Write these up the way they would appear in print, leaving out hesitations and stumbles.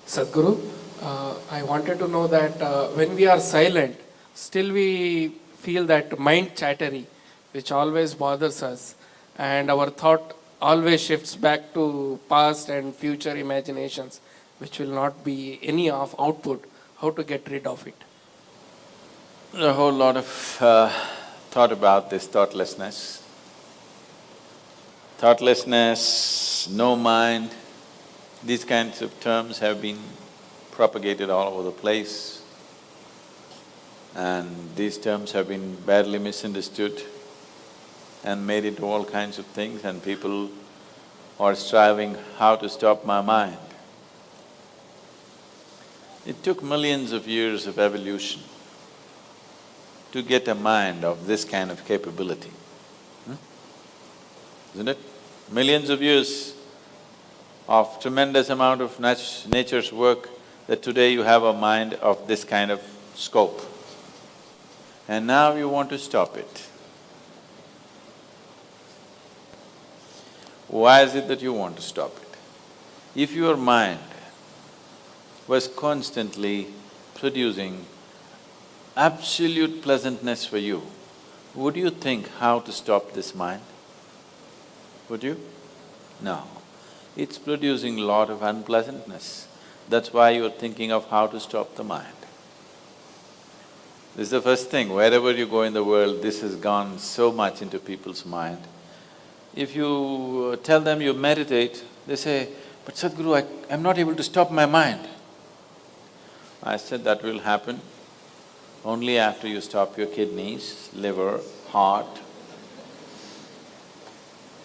Sadhguru, I wanted to know that when we are silent, still we feel that mind chattery, which always bothers us, and our thought always shifts back to past and future imaginations, which will not be any of output. How to get rid of it? A whole lot of thought about this thoughtlessness. Thoughtlessness, no mind, these kinds of terms have been propagated all over the place, and these terms have been badly misunderstood and made into all kinds of things, and people are striving how to stop my mind. It took millions of years of evolution to get a mind of this kind of capability, isn't it? Millions of years of tremendous amount of nature's work that today you have a mind of this kind of scope. And now you want to stop it. Why is it that you want to stop it? If your mind was constantly producing absolute pleasantness for you, would you think how to stop this mind? Would you? No. It's producing a lot of unpleasantness. That's why you're thinking of how to stop the mind. This is the first thing, wherever you go in the world, this has gone so much into people's mind. If you tell them you meditate, they say, "But Sadhguru, I'm not able to stop my mind." I said, that will happen only after you stop your kidneys, liver, heart.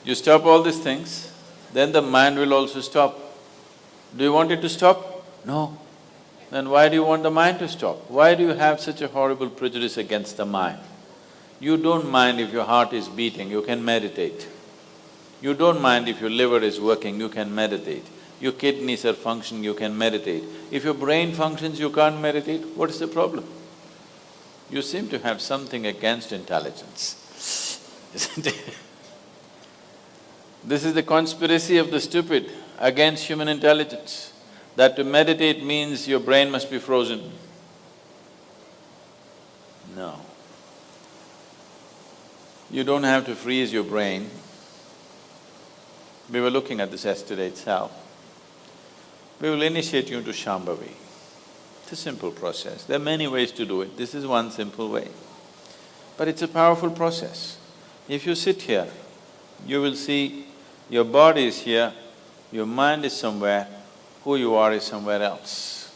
You stop all these things, then the mind will also stop. Do you want it to stop? No. Then why do you want the mind to stop? Why do you have such a horrible prejudice against the mind? You don't mind if your heart is beating, you can meditate. You don't mind if your liver is working, you can meditate. Your kidneys are functioning, you can meditate. If your brain functions, you can't meditate, what is the problem? You seem to have something against intelligence, isn't it? This is the conspiracy of the stupid against human intelligence, that to meditate means your brain must be frozen. No. You don't have to freeze your brain. We were looking at this yesterday itself. We will initiate you into Shambhavi. It's a simple process. There are many ways to do it, this is one simple way. But it's a powerful process. If you sit here, you will see your body is here, your mind is somewhere, who you are is somewhere else.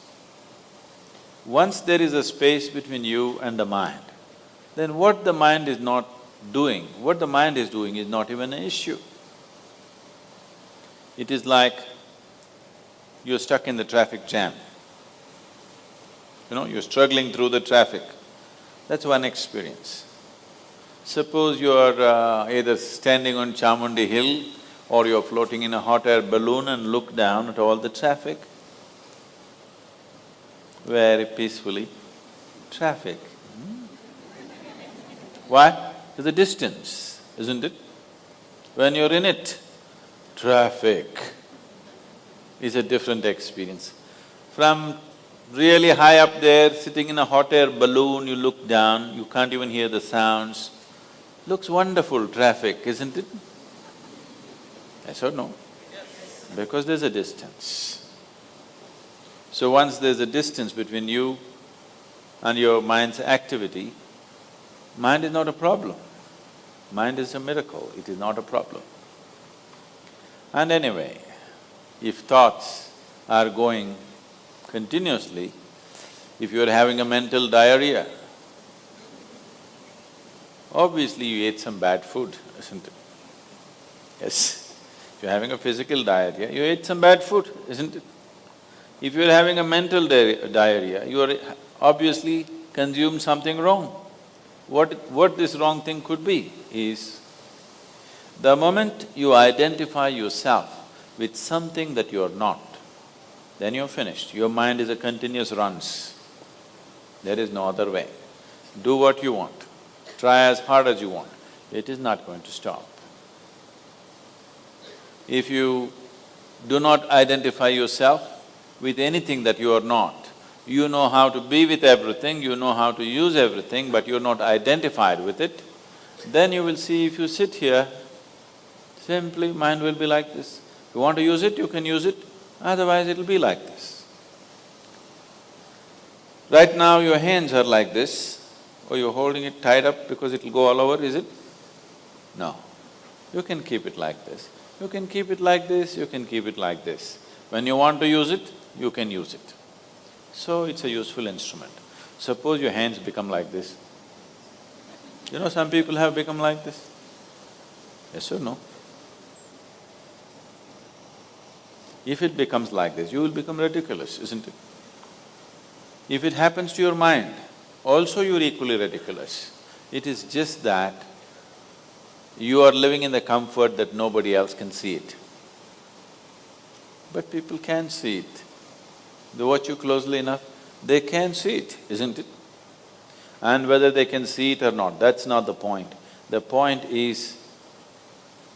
Once there is a space between you and the mind, then what the mind is not doing, what the mind is doing is not even an issue. It is like you're stuck in the traffic jam. You're struggling through the traffic. That's one experience. Suppose you are either standing on Chamundi Hill or you're floating in a hot air balloon and look down at all the traffic. Very peacefully, traffic. Why? There's a distance, isn't it? When you're in it, traffic is a different experience. From really high up there, sitting in a hot air balloon, you look down, you can't even hear the sounds. Looks wonderful, traffic, isn't it? Yes or no? Because there's a distance. So once there's a distance between you and your mind's activity, mind is not a problem. Mind is a miracle, it is not a problem. And anyway, if thoughts are going continuously, if you're having a mental diarrhea, obviously you ate some bad food, isn't it? Yes. If you're having a physical diarrhea, you ate some bad food, isn't it? If you're having a mental diarrhea, you are obviously consumed something wrong. What this wrong thing could be is, the moment you identify yourself with something that you're not, then you're finished. Your mind is a continuous runs. There is no other way. Do what you want, try as hard as you want, it is not going to stop. If you do not identify yourself with anything that you are not. You know how to be with everything, you know how to use everything, but you're not identified with it, then you will see if you sit here, simply mind will be like this. If you want to use it, you can use it, otherwise it'll be like this. Right now your hands are like this, or you're holding it tied up because it'll go all over, is it? No. You can keep it like this. You can keep it like this, you can keep it like this. When you want to use it, you can use it. So it's a useful instrument. Suppose your hands become like this. You know, some people have become like this. Yes or no? If it becomes like this, you will become ridiculous, isn't it? If it happens to your mind, also you're equally ridiculous. It is just that you are living in the comfort that nobody else can see it. But people can see it. They watch you closely enough, they can see it, isn't it? And whether they can see it or not, that's not the point. The point is,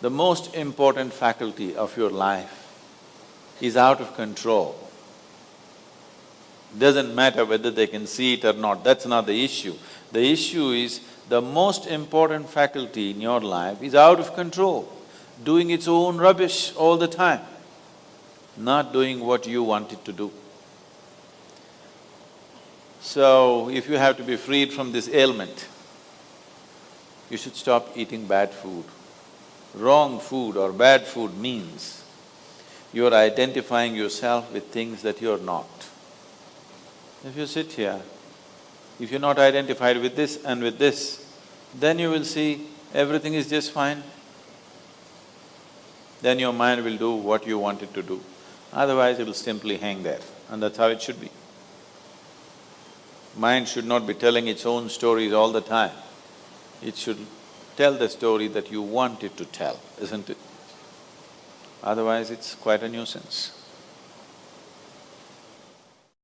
the most important faculty of your life is out of control. Doesn't matter whether they can see it or not, that's not the issue. The issue is, the most important faculty in your life is out of control, doing its own rubbish all the time, not doing what you want it to do. So, if you have to be freed from this ailment, you should stop eating bad food. Wrong food or bad food means you are identifying yourself with things that you are not. If you sit here, if you're not identified with this and with this, then you will see everything is just fine. Then your mind will do what you want it to do. Otherwise, it will simply hang there, and that's how it should be. Mind should not be telling its own stories all the time. It should tell the story that you want it to tell, isn't it? Otherwise, it's quite a nuisance.